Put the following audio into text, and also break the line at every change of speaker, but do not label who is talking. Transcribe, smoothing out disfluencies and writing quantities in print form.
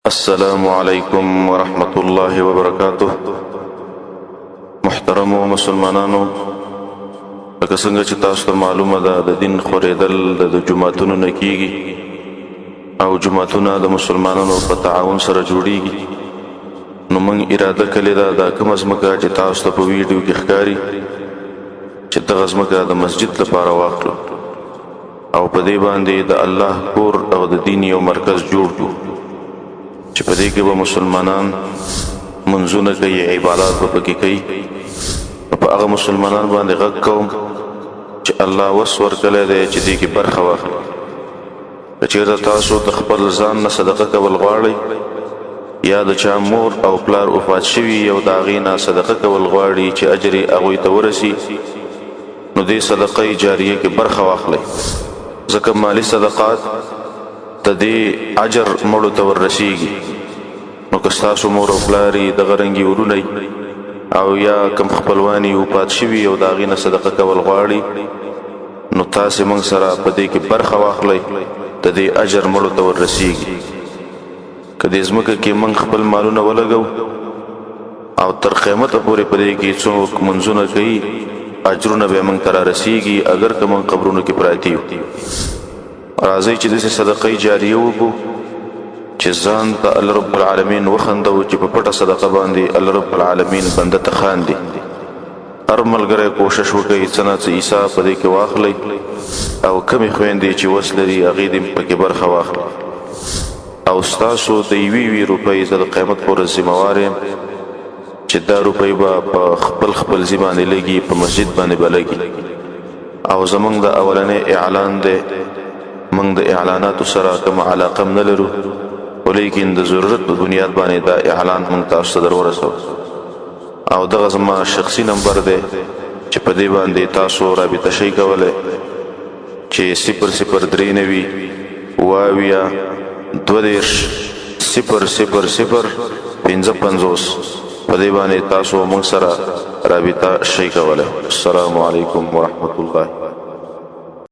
السلام علیکم ورحمة الله وبرکاته. محترمو مسلمانانو، لکه څنګه چې تاسو ته معلومه ده د دین خورېدل د جماعتونو نه کیږي او جماعتونه د مسلمانانو په تعاون سره جوړیږي. نو موږ اراده کړې ده دا کومه ځمکه چې تاسو ته په ویډیو کې ښکاري چې دغه ځمکه د مسجد لپاره واخلو او په دې باندې د الله کور او د دین یو مرکز جوړ کړو چې په دې کې به مسلمانان منځونه کوي، عبادات به پکې کوي. په هغه مسلمانان باندې غږ کوم چې الله وس ورکړی دی چې دې کې برخه واخلي. که چېرته تاسو د خپل ځان نه صدقه کول غواړئ یا د چا مور او پلار وفات شوي او د هغې نه صدقه کول غواړي چې اجر یې هغوی ته ورسي، نو دې صدقه جاریه کې برخه واخلئ، ځکه مالی صدقات د دې اجر مړو ته وررسیږي. نو که ستاسو مور او پلار یې دغه رنګې ورونه او یا کم خپلوان یې وفات شوي او د هغې نه صدقه کول غواړي، نو تاسې موږ سره په دې کې برخه واخلئ، د دې اجر مړو ته وررسیږي. که دې ځمکه کې موږ خپل مالونه ولګو او تر قیامته پورې په دې کې څوک منځونه کوي، اجرونه به موږ ته رارسیږي اگر که موږ قبرونو کې پراته یو. راځئ چې داسې صدقه جاریه وکړو چې ځان ته الله رب العالمین وخندو، چې په پټه صدقه باندې الله رب العالمین بنده ته خاندي. هر ملګری کوشش وکړي څه نه څه عیسا په دې کې واخلئ او کمې خویندې چې وس لري هغې دې پکې برخه واخلي. او ستاسو د یوې روپۍ زه د قیامت په ورځ ذمهوار یم چې دا روپۍ به په خپل ځای باندې لګي، په مسجد باندې به لګي. او زموږ د اولنی اعلان دی، موږ د اعلاناتو سره کومه علاقه نه لرو، ولیکن د ضرورت په بنیاد باندې دا اعلان موږ تاسو ته در ورسوو. او دغه زما شخصي نمبر دی چې په دې باندې تاسو رابطه شئ کولی، چې 003 واویا 22 000 55. په دې باندې تاسو موږ سره رابطه شئ کولی. السلام علیکم ورحمة الله.